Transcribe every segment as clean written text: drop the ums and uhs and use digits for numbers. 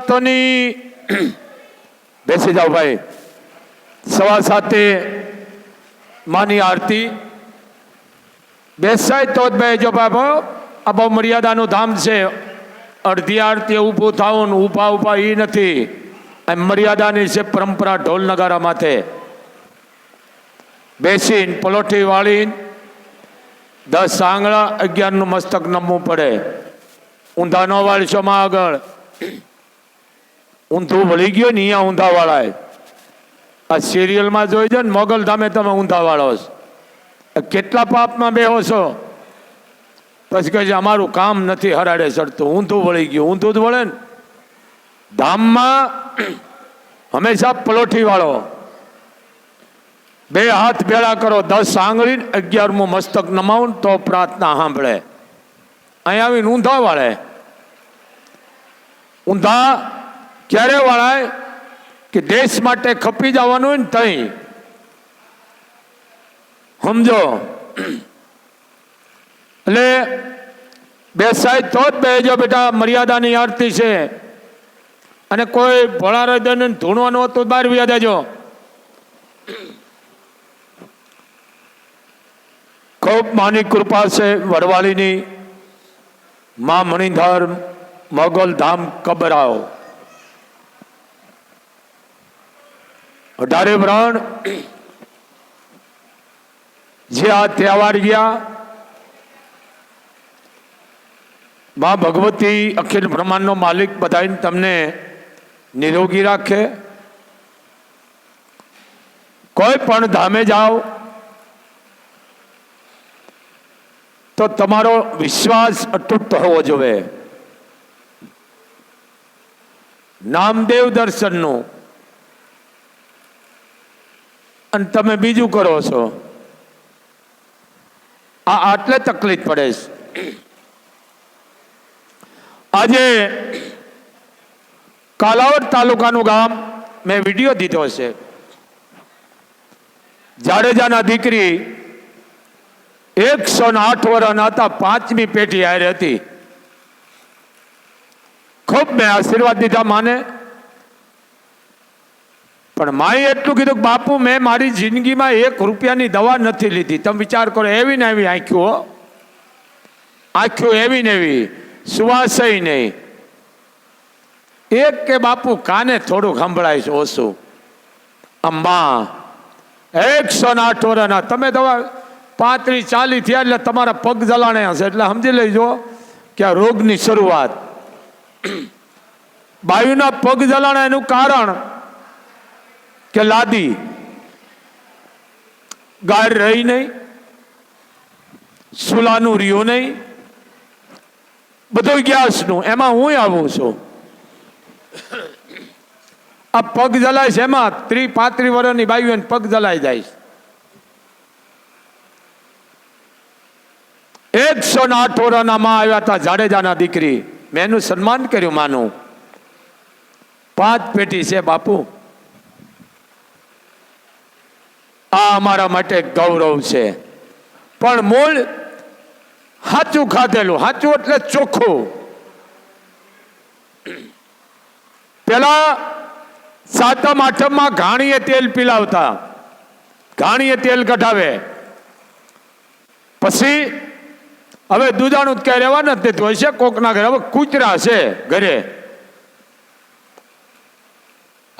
તોની બેસી જાઓ ભાઈ. 7:15 માની આરતી બેસાય તો જ ભાઈ. જો બાબો આ બહુ મર્યાદાનું ધામ છે. અડધી આરતી ઊભું થાવું ને ઊભા એ નથી. આ મર્યાદાની છે પરંપરા. ઢોલ નગારા માથે બેસીને પલોઠી વાળીને 10 આંગળા 11નું મસ્તક નમવું પડે. ઊંધા નો વાળશો માં આગળ. ઊંધું વળી ગયો ને અહીંયા ઊંધા વાળાય. આ સિરિયલમાં જોઈ જો ને મોગલ ધામે તમે ઊંધા વાળો છો. કેટલા પાપમાં બેહો છો. પછી કહે છે અમારું કામ નથી હરાડે ચડતું. ઊંધું વળી ગયું. ઊંધું જ વળે ને. ધામમાં હંમેશા પલોઠી વાળો. 2 હાથ ભેળા કરો 10 આંગળી 11મું મસ્તક નમાવું તો પ્રાર્થના સાંભળે. અહીંયા આવીને ઊંધા વાળે. ઊંધા ક્યારે વાળાય કે દેશ માટે ખપી જવાનું હોય ને તઈ સમજો. એટલે બેસાય તો જ બેજો બેટા. મર્યાદાની આરતી છે. અને કોઈ ભોળા હૃદયને ધૂણવાનું હતું બહાર વ્યા દેજો. ખૂબ માની કૃપા છે વડવાળીની. મા મણિધર મોગલ ધામ કબરાવ 18 વ્રણ જે આ તહેવાર ગયા. મા ભગવતી અખિલ બ્રહ્માંડનો માલિક બધાને તમને નિરોગી રાખે. કોઈ પણ ધામે જાઓ તો તમારો વિશ્વાસ અતૂટ હોવો જોઈએ. નામદેવ દર્શનનું અને તમે બીજું કરો છો. આ આટલે તકલીફ પડે છે. આજે કાલાવડ તાલુકાનું ગામ મેં વિડીયો દીધો છે. જાડેજાના દીકરી 108 વર્ષના હતા. 5મી પેઢી હારે હતી. ખૂબ મેં આશીર્વાદ દીધા માને. પણ માએ એટલું કીધું કે બાપુ મેં મારી જિંદગીમાં 1 રૂપિયાની દવા નથી લીધી. તમે વિચાર કરો. એવી ને એવી આંખ્યું એવી ને એવી. સુવાસય નહીં. એક કે બાપુ કાને થોડુંક સંભળાય છે ઓછું. અંબા 108 વર્ષના. તમે દવા 35-40 થયા એટલે તમારા પગ જલાણે હશે. એટલે સમજી લેજો કે આ રોગની શરૂઆત. બાયુના પગ જલાણા એનું કારણ કે લાદી ગાય રહી નહીં. સુલાનું રહ્યું નહીં. બધું ગેસનું. એમાં હું આવું છું. આ પગ જલાય છે એમાં 30-35 વર્ષની બાયુ પગ જલાઈ જાય છે. 108 વર્ષના માં આવ્યા હતા જાડેજાના દીકરી. મેં એનું સન્માન કર્યું માનું. 5 પેટી છે બાપુ. આ અમારા માટે ગૌરવ છે. પણ મૂળ સાચું ખાધેલું. સાચું એટલે ચોખ્ખું. પેલા 7મ 8મમાં ઘાણીએ તેલ પીલાવતા. ઘાણીએ તેલ કઢાવે. પછી હવે દૂધાણું ક્યાં રહેવા નથી દેતું. હશે કોકના ઘરે. હવે કૂતરા છે ઘરે.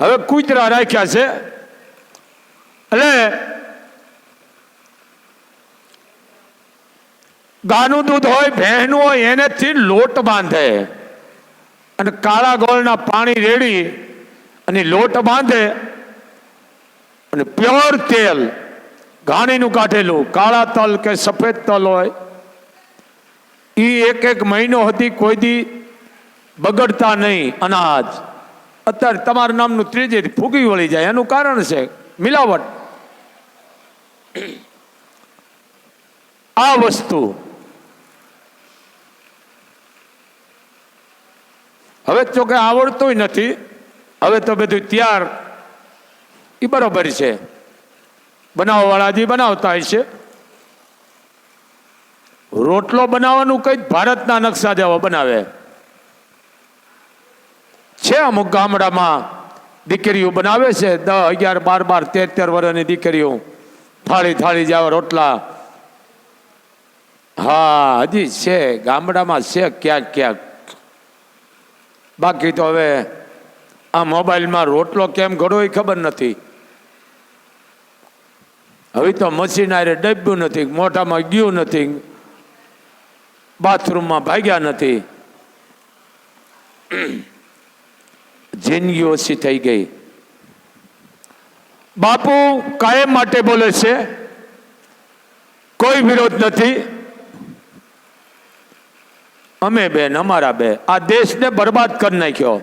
હવે કૂતરા રાખ્યા છે. એટલે ગાનું દૂધ હોય ભેંસનું હોય એનેથી લોટ બાંધે. અને કાળા ગોળના પાણી રેડી અને લોટ બાંધે. અને પ્યોર તેલ ઘાણીનું કાઢેલું. કાળા તલ કે સફેદ તલ હોય એ 1 મહિનો હતી કોઈ દી બગડતા નહીં અનાજ. અત્યારે તમારા નામનું 3 ફૂગી વળી જાય. એનું કારણ છે મિલાવટ. આ વસ્તુ હવે તો કે આવડતું નથી. હવે તો બધું તૈયાર એ બરોબર છે. બનાવવાળા જે બનાવતા હોય છે. રોટલો બનાવવાનું કઈ ભારતના નકશા જેવો બનાવે. છે અમુક ગામડામાં દીકરીઓ બનાવે છે 10, 11, 12, 13 વર્ષની દીકરીઓ, થાળી થાળી જેવા રોટલા. હા, હજી છે ગામડામાં છે ક્યાંક ક્યાંક. બાકી તો હવે આ મોબાઈલમાં રોટલો કેમ ઘડો એ ખબર નથી. હવે તો મશીન આરે ડબ્યું નથી, મોઢામાં ગયું નથી, બાથરૂમમાં ભાગ્યા નથી. જિંદગી ઓછી થઈ ગઈ. બાપુ કાયમ માટે બોલે છે, કોઈ વિરોધ નથી. અમે બેન અમારા બે આ દેશને બરબાદ કરી નાખ્યો.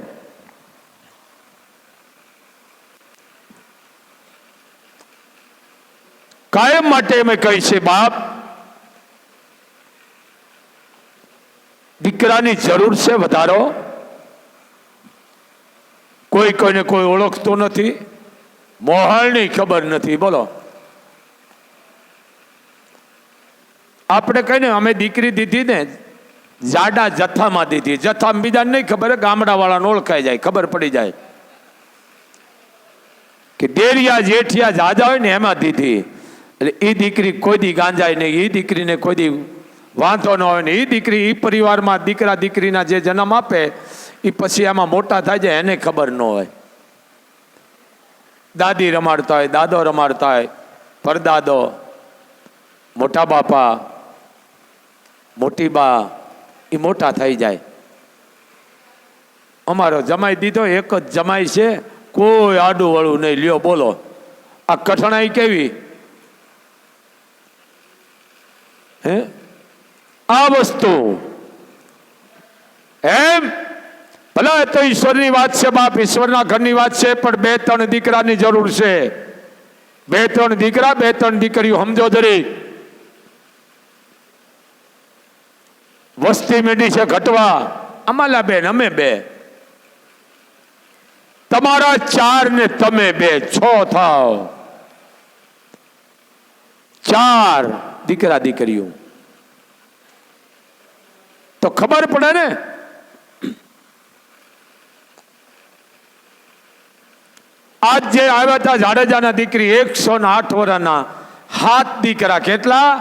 કાયમ માટે અમે કહી છે, બાપ દીકરાની જરૂર છે વધારો. કોઈ કોઈને કોઈ ઓળખતો નથી, મોહાળની ખબર નથી. બોલો, આપણે કહીને અમે દીકરી દીધી ને જાડા જથ્થામાં દીધી. જથ્થામાં બીજાને નહીં ખબર, ગામડા વાળાને ઓળખાઈ જાય, ખબર પડી જાય કે દેરિયા જેઠિયા જાજા હોય ને એમાં દીધી. એટલે એ દીકરી કોઈ દી ગાંજાય નહીં, એ દીકરીને કોઈ દી વાંધો ન હોય ને. એ દીકરી એ પરિવારમાં દીકરા દીકરીના જે જન્મ આપે એ પછી એમાં મોટા થાય છે એને ખબર ન હોય. દાદી રમાડતા હોય, દાદો રમાડતા હોય, પરદાદો, મોટા બાપા, મોટી બા, એ મોટા થઈ જાય. અમારો જમાઈ દીધો એક જ જમાઈ છે, કોઈ આડું વળું નહીં. લ્યો બોલો, આ કઠણાઈ કેવી હે આ વસ્તુ? એમ ભલે તો ઈશ્વરની વાત છે બાપ, ઈશ્વરના ઘરની વાત છે, પણ 2-3 દીકરાની જરૂર છે. 2-3 દીકરા, 2-3 દીકરીઓ સમજો દરેક. વસ્તી મીડી છે ઘટવા. અમાલા બેન અમે 2, તમારા 4 ને તમે 2, 6 થાવ. 4 દીકરા દીકરીઓ તો ખબર પડે ને. આજ જે આવ્યા હતા જાડેજાના દીકરી 108 વર્ષના, 7 દીકરા. કેટલા?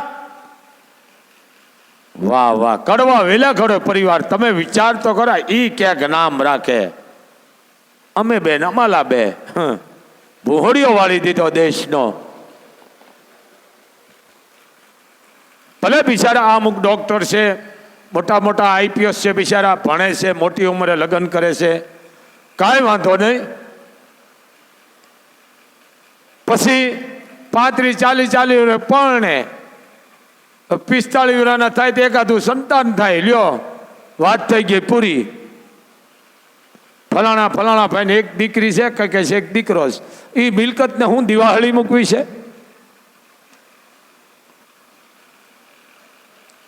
વાહ વાહ, કડવા વેલા ખડો પરિવાર. તમે વિચાર તો કરો, ઈ ક્યાંક નામ રાખે. અમે બેન અમાલા 2 ભોહડીઓ વાળી દીધો દેશનો. ભલે બિચારા અમુક ડોક્ટર છે, મોટા મોટા આઈપીએસ છે, બિચારા ભણે છે, મોટી ઉંમરે લગ્ન કરે છે, કાંઈ વાંધો નહીં. પછી 35-40 વર્ષ પરણે, 45 વર્ષના થાય તો એકાદું સંતાન થાય. લ્યો વાત થઈ ગઈ પૂરી. ફલાણા ફલાણા ભાઈને 1 દીકરી છે, કે છે 1 દીકરો છે. એ મિલકતને હું દિવાળી મૂકવી છે?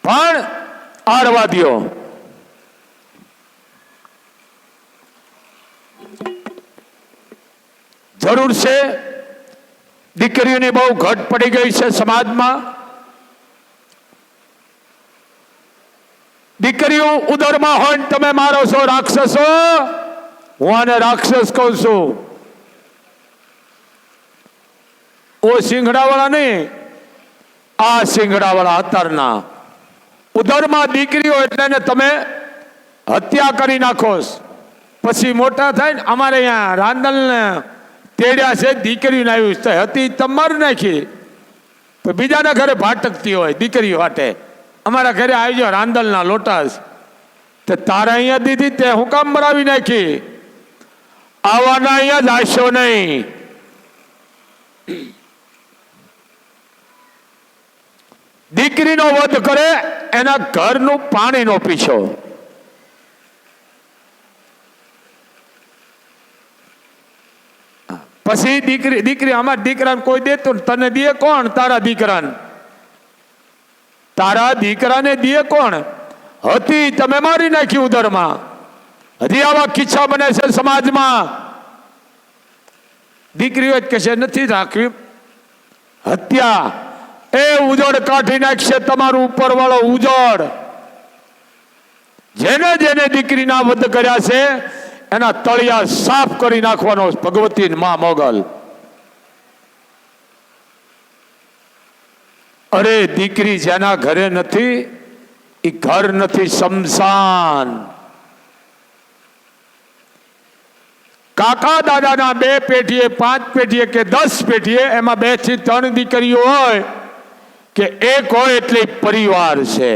પણ આરવા દ્યો. જરૂર છે. દીકરીઓની બહુ ઘટ પડી ગઈ છે સમાજમાં. દીકરીઓ ઉદરમાં હોય ને તમે મારો છો રાક્ષસો. હું આને રાક્ષસ કહું છું. ઓ સિંગડાવાળા નહીં, આ સિંગડાવાળા અત્યારના. ઉદરમાં દીકરીઓ એટલે તમે હત્યા કરી નાખો. પછી મોટા થાય ને, અમારે અહીંયા રાંદલને તેડ્યા છે, દીકરીને આવ્યું છે, હતી તમારી નાખી. બીજાના ઘરે ભાટકતી હોય દીકરી વાટે. અમારા ઘરે આવી જાઓ રાંદલના લોટાસ, તે તારા અહીંયા દીધી, તે હું કામ મરાવી નાખી? આવવાના અહીંયા જ આવશો નહીં. દીકરીનો વધ કરે એના ઘરનું પાણીનો પીછો. પછી દીકરી અમારા દીકરાને કોઈ દેતું, તને દે કોણ? તારા દીકરાને. તારા દીકરાને દે કોણ? હતી તમે મારી નાખી ઉદરમાં. હજી આવા કિસ્સા બને છે સમાજમાં. દીકરીઓ જ કહેશે નથી રાખવી હત્યા. એ ઉજોડ કાઢી નાખશે તમારું ઉપરવાળો ઉજોડ. જેને જેને દીકરીના વધ કર્યા છે એના તળિયા સાફ કરી નાખવાનો ભગવતી મા મોગલ. અરે દીકરી જેના ઘરે નથી એ ઘર નથી, શમશાન. કાકા દાદાના 2 પેઢીએ 5 પેઢીએ કે 10 પેઢીએ એમાં 2 થી 3 દીકરીઓ હોય કે 1 હોય એટલે પરિવાર છે.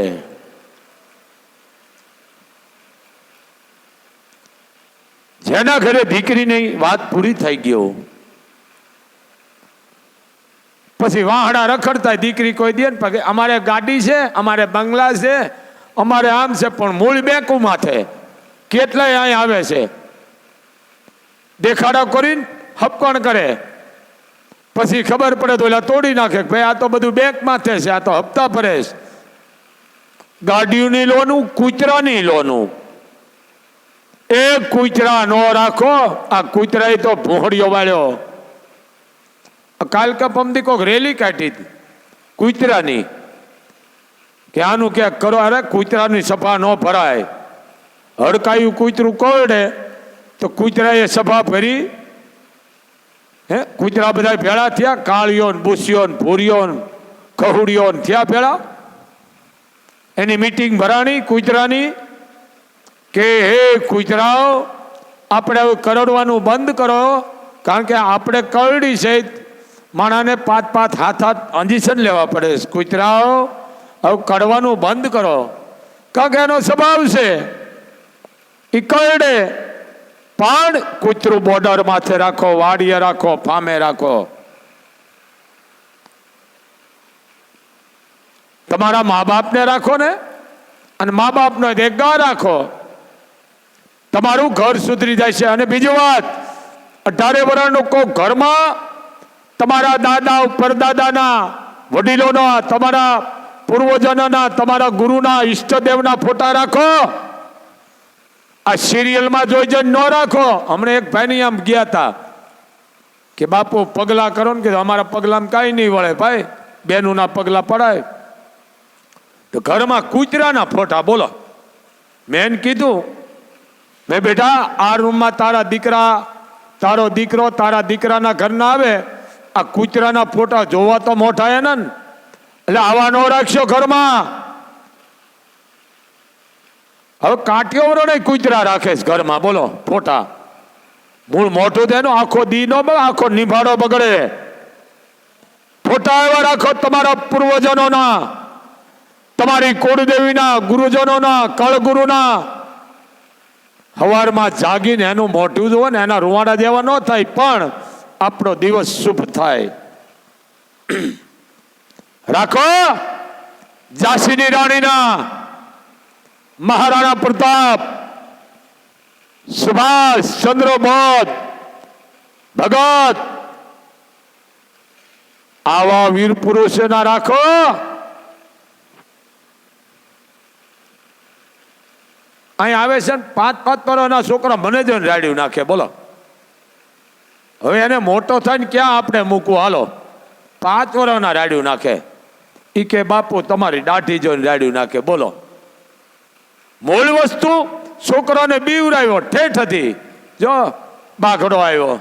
જેના ઘરે દીકરીની વાત પૂરી થઈ ગયો પછી વાહડા રખડતા દીકરી કોઈ દે ને અમારે ગાડી છે, અમારે બંગલા છે, અમારે આમ છે, પણ મૂળ બેંકુમાં છે. કેટલાય અહીં આવે છે, દેખાડા કરીને હપકણ કરે, પછી ખબર પડે તો એલા તોડી નાખે ભાઈ આ તો બધું બેંકમાં છે, આ તો હપ્તા ભરે છે. ગાડીઓની લોનું, કૂતરાની લોનું. એ કૂતરા નો રાખો. આ કૂતરાએ તો ભોંહડીઓ વાળ્યો. કાલ કા પમદી કોક રેલી કાઢી હતી કૂતરાની કે આનું ક્યાંક કરો. અરે કૂતરાની સભા ન ભરાય. હડકાયું કૂતરું કોરડે તો કૂતરાએ સભા ભરી. કૂતરા બધા ભેળા થયા, કાળીઓ ને બુસીઓ ને ભૂરીઓ ને ખહુડીઓ ને થયા ભેળા. એની મીટિંગ ભરાણી કૂતરાની કે હે કૂતરાઓ, આપણે હવે કરડવાનું બંધ કરો, કારણ કે આપણે કરડી છે માણાને 5-5 હાથ ઇન્જેક્શન લેવા પડે. કૂતરાઓ હવે કડવાનું બંધ કરો, કારણ કે એનો સ્વભાવ છે એ કરડે. પણ કૂતરું બોર્ડર માથે રાખો, વાડીએ રાખો, ફામે રાખો. તમારા મા બાપને રાખો ને, અને મા બાપનો દેખભાળ રાખો, તમારું ઘર સુધરી જાય છે. અને બીજી વાત, 18 વર્ષનો કોઈ ઘરમાં તમારા દાદા પરદાદાના વડીલોના, તમારા પૂર્વજોના, તમારા ગુરુના, ઈષ્ટદેવના ફોટા રાખો. આ સિરિયલમાં જોઈ જઈને ન રાખો. હમણાં એક ભાઈની આમ ગયા હતા કે બાપુ પગલા કરો ને, કે અમારા પગલામાં કાંઈ નહીં વળે ભાઈ, બેનુના પગલા પડાય. તો ઘરમાં કૂતરાના ફોટા. બોલો, મેં કીધું મેં બેટા આ રૂમમાં તારા દીકરા, તારો દીકરો, તારા દીકરાના ઘરના આવે, આ કૂતરાના ફોટા જોવા તો મોટા એને, એટલે આવા ન રાખશો ઘરમાં. હવે કાંઠિયો નહીં કૂતરા રાખે છે ઘરમાં. બોલો, ફોટા. મૂળ મોટું તેનો આખો દી નો બગડે, આખો નિભાડો બગડે. ફોટા એવા રાખો તમારા પૂર્વજનોના, તમારી કુળદેવીના, ગુરુજનોના, કળગુરુના. સવારમાં જાગીને એનું મોઢું જુઓ ને, એના રૂવાડા જેવા ન થાય, પણ આપણો દિવસ શુભ થાય. રાખો. ઝાંસીની રાણીના, મહારાણા પ્રતાપ, સુભાષ ચંદ્ર બોઝ, ભગત, આવા વીર પુરુષોના રાખો. અહીં આવે છે ને 5-5 વર્ષના છોકરા મને જોઈને રાડ્યું નાખે. બોલો, હવે એને મોટો થાય ને ક્યાં આપણે મૂકવું? હાલો, 5 વર્ષના રાડ્યું નાખે. ઈ કે બાપુ તમારી દાઢી જોઈને રાડ્યું નાખે. બોલો, મૂળ વસ્તુ છોકરાને બીવરાવ્યો, ઠેઠ હતી. જો બાઘડો આવ્યો,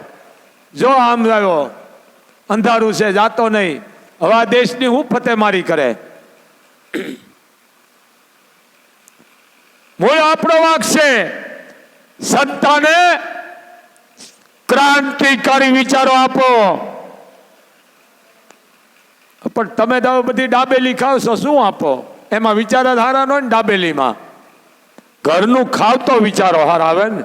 જો આમ આવ્યો, અંધારું છે જાતો નહીં. હવે આ દેશની હું ફતેમારી કરે? મૂળ આપણો વાંક છે. સત્તાને ક્રાંતિકારી વિચારો આપો. પણ તમે તો બધી ડાબેલી ખાવ છો, શું આપો? એમાં વિચાર જ હારા ન હોય ને. ડાબેલીમાં ઘરનું ખાવ તો વિચારો હારા આવે ને.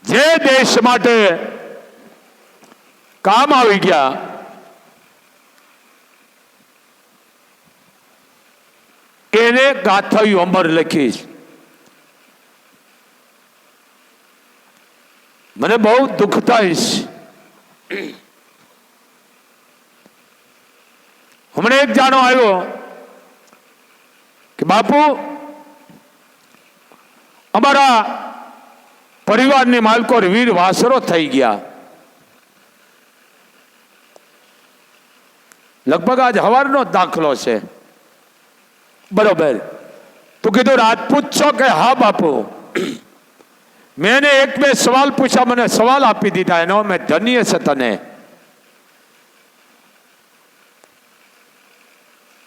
જે દેશ માટે કામ આવી ગયા, એને ગાથાયું અમર લખીશ. મને બહુ દુઃખ થાય. હમણાં એક જાણો આવ્યો કે બાપુ અમારા પરિવારની માલકો વીર વાસરો થઈ ગયા. લગભગ આજ સવારનો દાખલો છે. બરોબર. તો કીધું રાજપૂત છો? કે હા બાપુ. मैंने एक બે સવાલ પૂછા, મને સવાલ આપી દીધા, એનો મેં ધન્ય છે તને.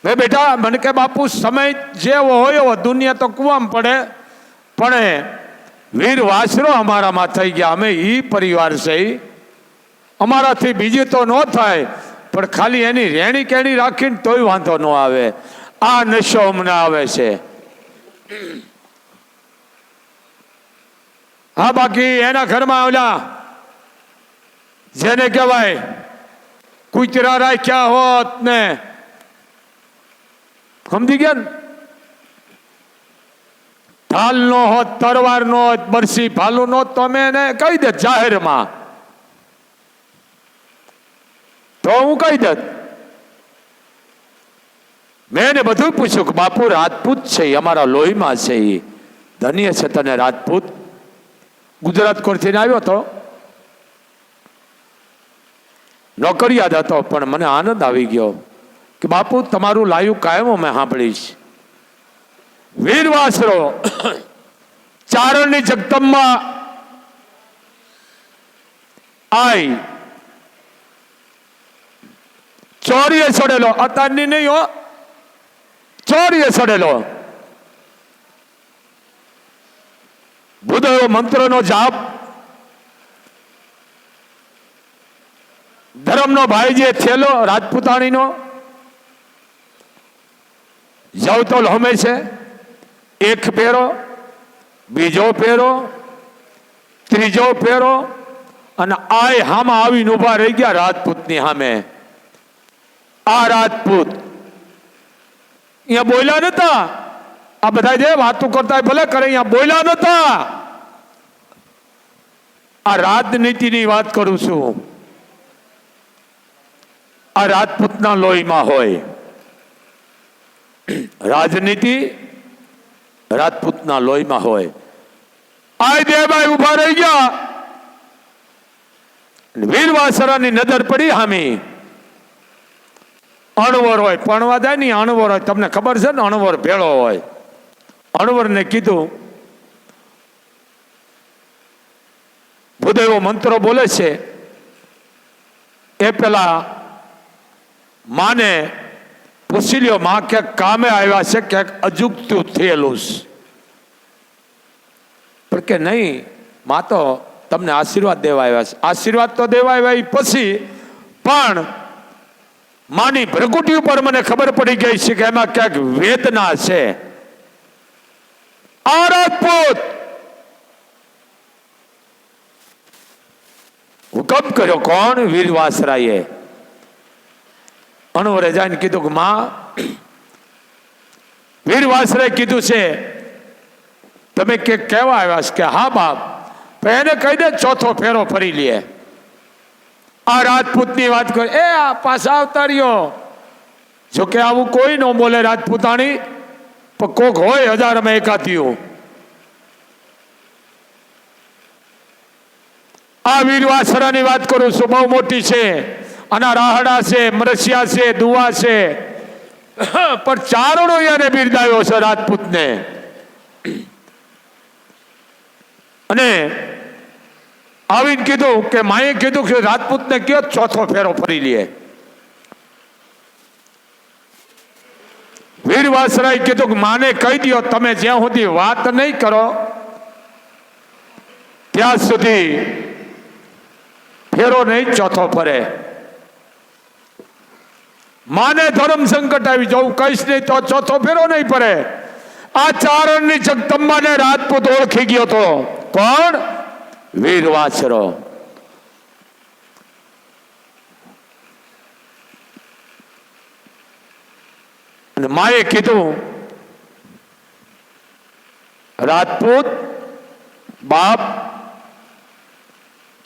મેં બેટા મને કે બાપુ સમય જેવો હોય એવો, દુનિયા તો કુવામાં પડે, પણ વીર વાસરો અમારામાં થઈ ગયા. અમે ઈ પરિવાર છે, અમારાથી બીજું તો ન થાય, પણ ખાલી એની રેણી કેણી રાખીને તોય વાંધો ન આવે. આ નશો અમને આવે છે. હા, બાકી એના ઘરમાં ઓલા જેને કહેવાય કુતરા રાખ્યા હોત ને, સમજી ગયા ને, ઢાલ નો હોત, તરવાર નો હોત, બરસી ભાલું નો, તો અમે એને કહી દે જાહેરમાં, તો હું કહી દે. મેં એને બધું પૂછ્યું કે બાપુ રાજપૂત છે, અમારા લોહીમાં છે, એ ધન્ય છે તને રાજપૂત. ગુજરાત કોરથી આવ્યો હતો, નોકરિયાદ હતો, પણ મને આનંદ આવી ગયો કે બાપુ તમારું લાયું કાયમ અમે સાંભળીશ. વીર વાસરો ચારણની જગદંબા આઈ ચોરીએ સડેલો, અત્યારની નહીં હો, ચોરીએ સડેલો. ભૂદેવ મંત્રનો જાપ, ધર્મનો ભાઈ જે થયેલો રાજપૂતાણીનો, જવતોલ હમે છે, એક ફેરો, બીજો ફેરો, ત્રીજો ફેરો, અને આય હામાં આવીને ઉભા રહી ગયા રાજપૂતની સામે. આ રાજપૂત અહીંયા બોલ્યા નતા. આ બધા જે વાતો કરતા ભલે કરે, અહીંયા બોલ્યા નતા. આ રાજનીતિની વાત કરું છું. આ રાજપૂતના લોહીમાં હોય. રાજનીતિ રાજપૂતના લોહીમાં હોય. આ દેવભાઈ ઉભા રહી ગયા. વીર વાસરાની નજર પડી હામી. અણવર હોય, પણવા જાય ને, અણવર હોય, તમને ખબર છે ને, અણવર ભેળો હોય. અણવરને કીધું, ભૂદેવો મંત્રો બોલે છે, એ પેલા માને પૂછી લ્યો, માં ક્યાંક કામે આવ્યા છે, ક્યાંક અજુગતું થયેલું છે. પણ કે નહીં, માં તો તમને આશીર્વાદ દેવા આવ્યા છે. આશીર્વાદ તો દેવા આવ્યા પછી, પણ માની ભ્રગુટી ઉપર મને ખબર પડી ગઈ છે કે એમાં ક્યાંક વેદના છે. આ રાજપૂત હુકમ કર્યો, કોણ? વીર વાસરાએ. અણવરે જઈને કીધું કે માં, વીર વાસરાએ કીધું છે તમે કે કેવા આવ્યા છે? કે હા બાપ. એને કહી દે ચોથો ફેરો ફરી લે. આ રાજપૂતની વાત કરે, એ આ પાછા આવતા રહ્યો. જોકે આવું કોઈ ન બોલે રાજપૂતાણી, પણ કોક હોય હજારમાં એકાદિયું. આ વીર વાસરાની વાત કરું છું, બહુ મોટી છે. આના રાહડા છે, મરસિયા છે, દુવા છે, પણ ચારણો એને બિરદાવ્યો છે રાજપૂતને. અને આવીને કીધું કે માએ કીધું કે રાજપૂતને કયો ચોથો ફેરો ફરી લે. વીર વાસરાએ કીધું કે માને કહી દો, તમે જ્યાં સુધી વાત નહીં કરો ત્યાં સુધી ફેરો નહીં ચોથો ફરે. માને ધર્મ સંકટ આવી, જવું કહીશ નહીં તો ચોથો ફેરો નહીં ફરે. આ ચારણની જગદંબાને રાજપૂત ઓળખી ગયો તો. કોણ? વીર વાસરો. અને માએ કીધું, રાજપૂત બાપ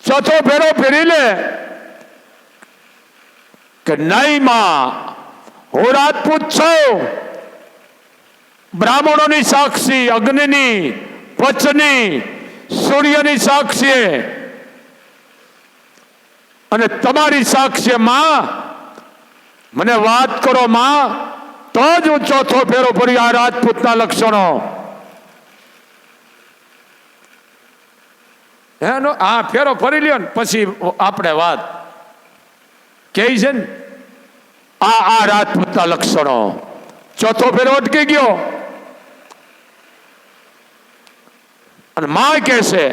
ચોથો ફેરો ફેરી લે. કે નહીં માં, હું રાજપૂત છું. બ્રાહ્મણોની સાક્ષી, અગ્નિની, પચની, સૂર્યની સાક્ષી અને તમારી સાક્ષી માં. મને વાત કરો માં, તો જ હું ચોથો ફેરો ફરી. આ રાજપૂતના લક્ષણો. એનો હા ફેરો ફરી લ્યો ને પછી આપણે વાત કે છે ને આ રાજપૂતના લક્ષણો. ચોથો ફેરો અટકી ગયો અને માં કે છે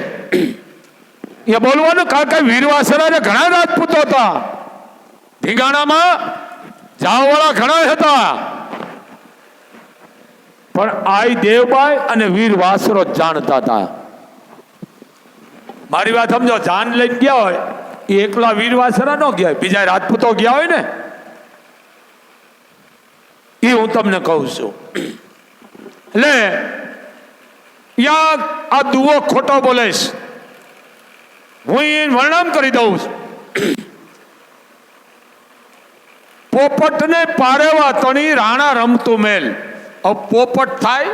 એ બોલવાનું કારણ કે વીરવાસરા ઘણા રાજપૂતો હતા, ધીંગાણામાં જાવવાળા ઘણા હતા, પણ આઈ દેવબાઈ અને વીરવાસરો જાણતા હતા. મારી વાત સમજો, જાન લઈને ગયા હોય એ એકલા વીરવાસરા ન ગયા હોય, બીજા રાજપૂતો ગયા હોય ને, એ હું તમને કહું છું. એટલે યા આ દુઓ ખોટો બોલે છે, હું એ વર્ણન કરી દઉં છું. પોપટને પારેવા તણી રાણા રમતું મેલ. પોપટ થાય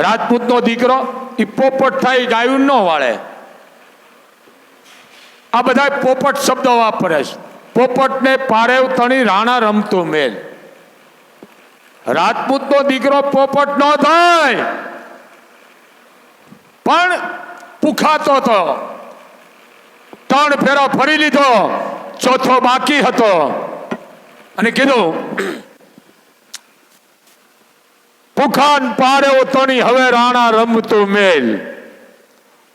રાજપૂતનો દીકરો, એ પોપટ થાય ગાયું ન વાળે. આ બધા પોપટ શબ્દો વાપરે છે. પોપટને પારેવ તણી રાણા રમતું મેલ. રાજપૂતનો દીકરો પોપટ ન થાય, પણ પુખાતો હતો. 3 ફેરા ફરી લીધો, ચોથો બાકી હતો અને કીધું પુખાન પારેવ તણી હવે રાણા રમતું મેલ.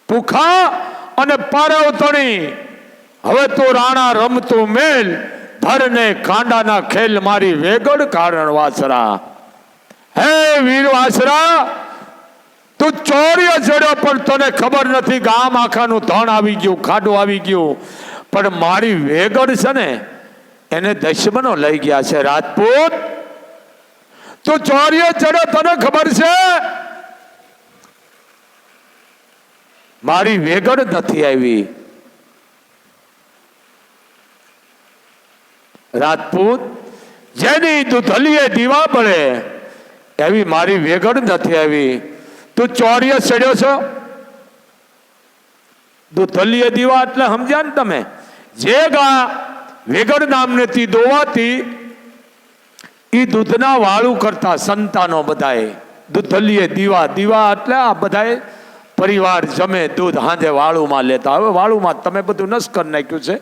પુખા અને પારેવ તણી હવે તો રાણા રમતું મેલ. ધરને કાંડાના ખેલ મારી વેગડ કારણ વાસરા. હે વીર વાસરા, તું ચોર્ય ચડ્યો પણ તને ખબર નથી, ગામ આખાનું ધણ આવી ગયું, ખાડું આવી ગયું, પણ મારી વેગડ છે ને એને દુશ્મનો લઈ ગયા છે. રાજપૂત તું ચોર્ય ચડ્યો, તને ખબર છે મારી વેગડ નથી આવી. રાજપૂત જેની દૂધલીએ દીવા બળે એવી મારી વેગડ નથી આવી. તું ચોર્ય ચડ્યો છો. દૂધલીએ દીવા એટલે સમજ્યા ને તમે? જે ગા વેગડ નામનેથી દોવાતી એ દૂધના વાળું કરતા સંતાનો બધાએ. દૂધલીએ દીવા, દીવા એટલે આ બધાએ પરિવાર જમે દૂધ હાંજે વાળુમાં લેતા. હવે વાળુમાં તમે બધું નસ કરી નાખ્યું છે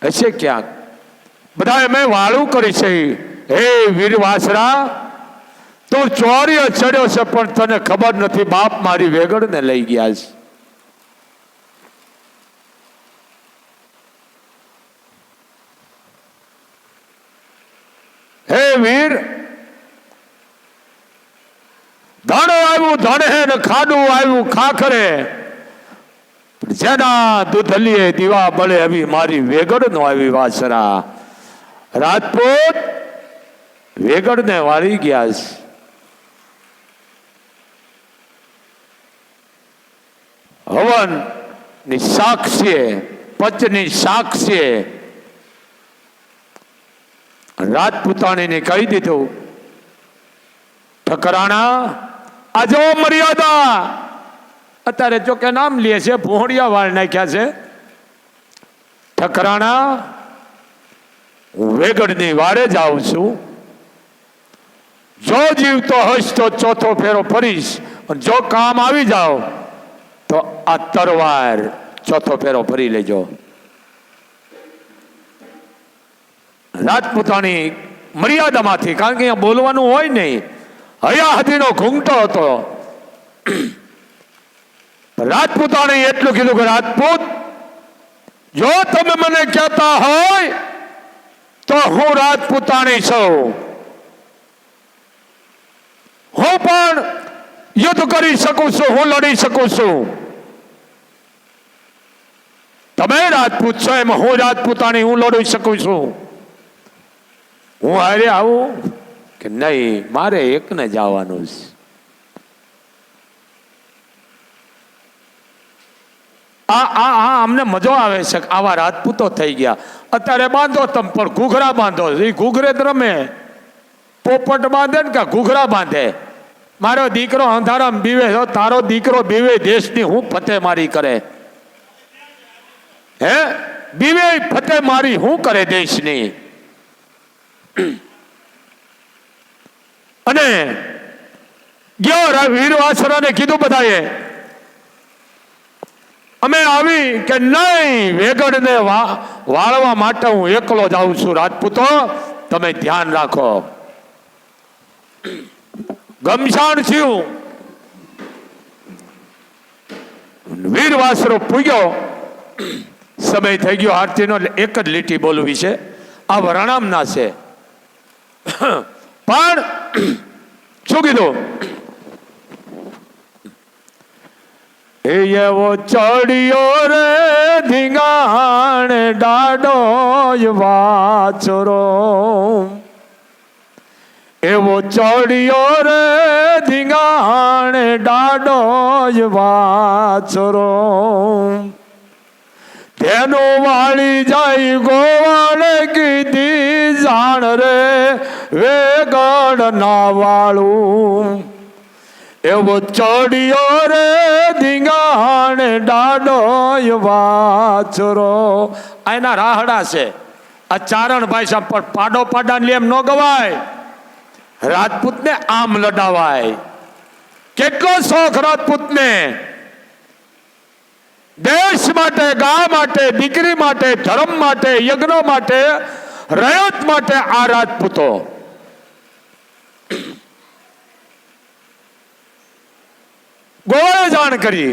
હશે ક્યાંક, બધા મેં વાળું કરી છે. હે વીરવાસરા, તું ચોર્ય ચડ્યો છે પણ તને ખબર નથી, બાપ મારી વેગડ ને લઈ ગયા છે. હે વીર, ધણ આવ્યું ધણ હે ને ખાડું આવ્યું ખાખરે. જેના દૂધલીએ દીવા બળે આવી મારી વેગડ નો આવી વાસરા. રાજપૂત વેગડ ને વાળી ગયા છે. હવન ની સાક્ષીએ, પચની સાક્ષીએ રાજપૂતાણીને કહી દીધું, ઠકરાણા આ જો મર્યાદા. અત્યારે જો કે નામ લે છે, ભોંડિયા વાળ નાખ્યા છે. ઠકરાણા હું વેગડની વારે જાઉં છું, જો જીવતો હશ તો ચોથો ફેરો ફરીશ, જો કામ આવી જાઓ તો આ તરવાર ચોથો ફેરો ફરી લેજો. રાજપૂતાણી મર્યાદામાંથી, કારણ કે અહીંયા બોલવાનું હોય નહીં, હયાહતીનો ઘૂંઘટો હતો. રાજપૂતાણી એટલું કીધું કે રાજપૂત, જો તમે મને કહેતા હોય તો હું રાજપૂતાણી છું, હું પણ યુદ્ધ કરી શકું છું, હું લડી શકું છું. તમે રાજપૂત છો એમ હું રાજપૂતાણી, હું લડી શકું છું. હું હારે આવું કે નહીં, મારે એકને જવાનું છે. અમને મજો આવે છે, આવા રાજપૂતો થઈ ગયા. અત્યારે બાંધો તમે પણ ઘૂઘરા બાંધો, એ ઘૂઘરે જ રમે. પોપટ બાંધે ને કે ઘૂઘરા બાંધે. મારો દીકરો અંધારામાં બીવે, તારો દીકરો બીવે દેશની હું ફતેહ મારી કરે? હે બીવે ફતેહ મારી હું કરે દેશની? અને ગયો વીરવાસરાને કીધું બધાએ અમે આવી કે નહીં, વેગડને વાળવા માટે હું એકલો જ આવું છું. રાજપૂતો તમે ધ્યાન રાખો. ગમશાણ થયું, વીર વાસરો પૂગ્યો, સમય થઈ ગયો આરતીનો. એક જ લીટી બોલવી છે, આ વરણામના છે. પણ શું કીધું? એ એવો ચડિયો રે ધીંગાણ ડાડો વાછરો, એવો ચડિયો રે ધીંગાણ ડાડો વાછરો, તેનું વાળી જાય ગોવાળે કીધી જાણ રે વેગડ ના વાળું, એવો ચડિયો રે ધીંગાણ ડાડો વાછરો. આના રાહડા છે આ ચારણ ભાષા, પણ પાડો પાડા લેમ ન ગવાય. રાજપૂતને આમ લડાવાય. કેટલો શોખ રાજપૂતને, દેશ માટે, ગા માટે, દીકરી માટે, ધર્મ માટે, યજ્ઞ માટે, રયત માટે આ રાજપૂતો. ગોવાળે જાણ કરી,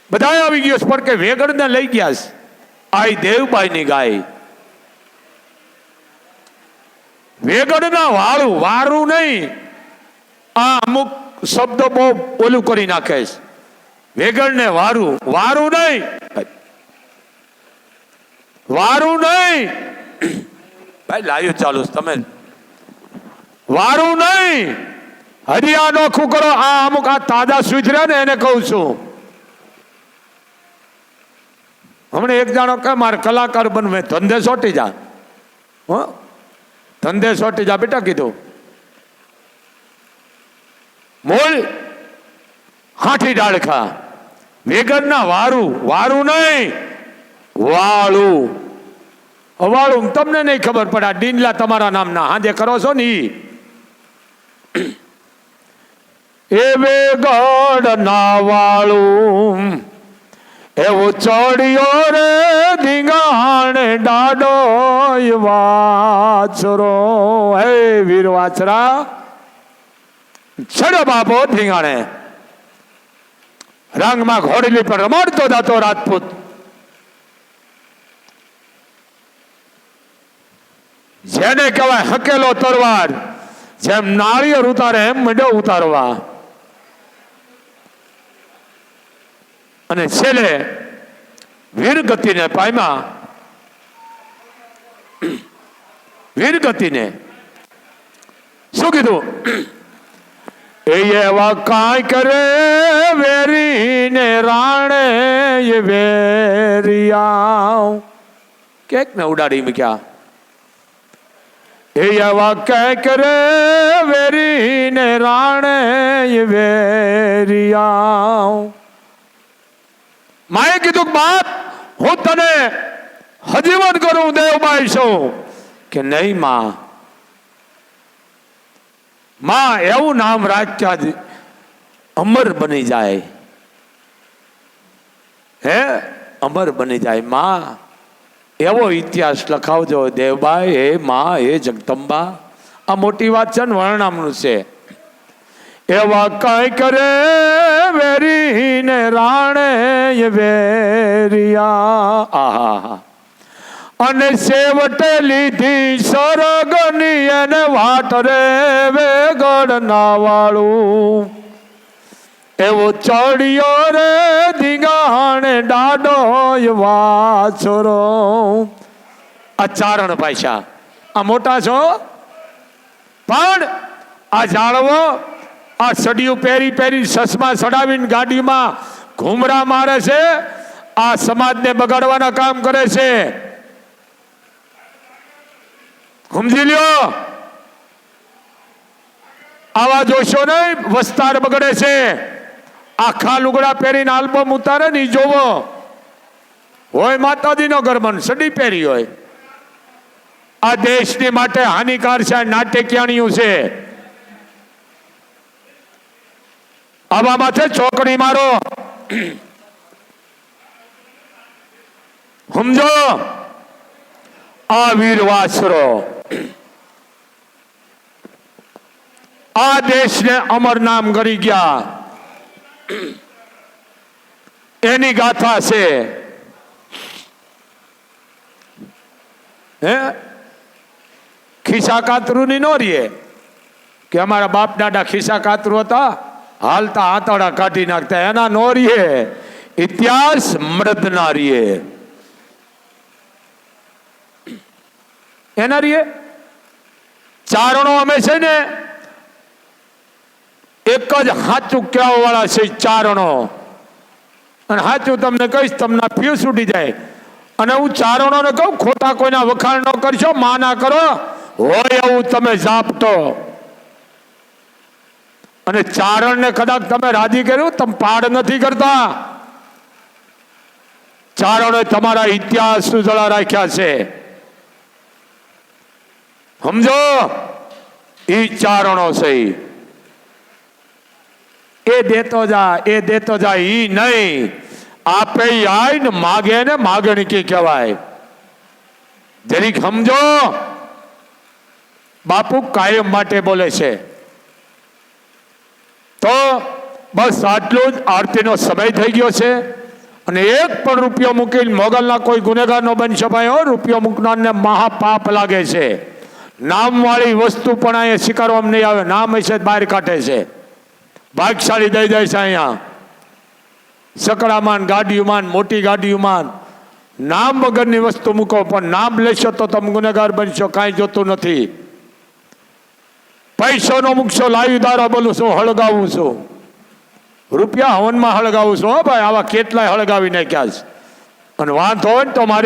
બધા આવી ગયો પણ કે વેગડને લઈ ગયા છે. આઈ દેવબાઈ ની ગાય. વેગડના વાળું, વારું નહીં. આ અમુક શબ્દ બહુ ઓલું કરી નાખે છે. વેગડને વારું, વારું નહીં, વારું નહીં. ભાઈ લાયું ચાલુ તમે, વારું નહીં. હરિયા નોખું કરો. આ અમુક આ તાજા સુધર્યા ને એને કહું છું. હમણાં એક જાણો કે મારે કલાકાર બનવે, ધંધે સોટી જા. ધંધે સોટી જા બેટા કીધું. મૂળ હાથી ડાળખા. વેગડના વારું, વારું નહીં, વાળું. વાળું તમને નહીં ખબર પડે. આ ડીંડલા તમારા નામના હાજે કરો છો ને ઈ. એ વેગડ ના વાળું, એવો ચડિયો રે ધીંગાણ ડાડો વાછરો. હે વીર વાછરા, છડો બાપો ધીંગાણે. રંગમાં ઘોડલી પર રમાડતો જતો રાજપૂત. જેને કહેવાય હકેલો તરવાર, જેમ નાળિયેર ઉતારે એમ મંડ્યો ઉતારવા. અને છેલ્લે વીરગતિને પામ્યા. વીરગતિને શું કીધું? એ એવા કાંઈ કરે વેરીને રાણે વેરિયા. કેક ને ઉડાડી મૂક્યા. એ એવા કાંઈ કરે વેરીને રાણે વેરિયા. માએ કીધું બાપ હું તને હજીવન કરું દેવબાઈ છું કે નહીં માં. માં એવું નામ રાખ્યા અમર બની જાય. હે અમર બની જાય માં. એવો ઇતિહાસ લખાવજો દેવબાઈ. હે માં, હે જગદંબા. આ મોટી વાત છે ને, વર્ણનામનું છે. એવા કઈ કરે વેરીને રાણે વેરિયા. આહા. અને સેવટે લીધી સરગની એને વાટ રે વેગડ ના વાળું. એવો ચડિયો રે ધીંગાણે ડાડો વાછરો. આ ચારણ ભાષા. આ મોટા છો પણ આ જાળવો. આ સડિયું પહેરી પહેરી સસમા સડાવીને ગાડીમાં ઘૂમરા મારે છે. આ સમાજને બગાડવાના કામ કરે છે. સમજી લ્યો. આવા જોશો નહીં, વસ્તાર બગડે છે. આખા લુગડા પહેરીને આલ્બમ ઉતારે ને જોવો. હોય માતાજીનો ગરબન સડી પહેરી હોય. આ દેશની માટે હાનિકાર છે. નાટ્યકિયાણીયું છે. આવા માથે ચોકડી મારો. સમજો આ વીર વાસરો આ દેશને અમર નામ કરી ગયા, એની ગાથા છે. હે ખિસ્સા કાતરું ની નો રીએ કે અમારા બાપ દાદા ખિસ્સા કાતરું હતા, હાલતા આંતરડા કાઢી નાખતા, એના નો રીએ. ઇતિહાસ મૃત ના રીએ, એના રીએ. ચારણો અમે છે ને એક જ સાચું કહેવા વાળા છે ચારણો. અને સાચું તમને કહીશ, તમને ફ્યુઝ ઉડી જાય. અને હું ચારણોને કહું, ખોટા કોઈના વખાણ ન કરશો, માં ના કરો, હોય એવું તમે ઝાપટો. અને ચારણને કદાચ તમે રાજી કર્યું, તમે પાડ નથી કરતા. ચારણોએ તમારા ઇતિહાસ ઉજળા રાખ્યા છે. સમજો ઈ ચારણો છે. એ દેતો જા, એ દેતો જા, ઈ નહીં. આપે આય ને માગે ને માગણી કહેવાય. જરીક સમજો, બાપુ કાયમ માટે બોલે છે. તો બસ આટલું જ. આરતીનો સમય થઈ ગયો છે. અને એક પણ રૂપિયો મૂકીને મોગલના કોઈ ગુનેગાર નો બની શકાય. રૂપિયો મૂકનારને મહાપાપ લાગે છે. નામવાળી વસ્તુ પણ અહીંયા સ્વીકારવામાં નહીં આવે. નામ હશે બહાર કાઢે છે. ભાગશાળી દઈ જાય છે. અહીંયા સકડામાન ગાડીઓમાં, મોટી ગાડીઓમાં નામ વગરની વસ્તુ મૂકો, પણ નામ લેશો તો તમે ગુનેગાર બનશો. કાંઈ જોતું નથી. પૈસો નો મૂકશો, લાવી દારો બોલું છું, હળગાવું છું. રૂપિયા હવનમાં હળગાવું છું. હો ભાઈ, આવા કેટલાય હળગાવી નાખ્યા છે. અને વાંધો હોય ને તો મારી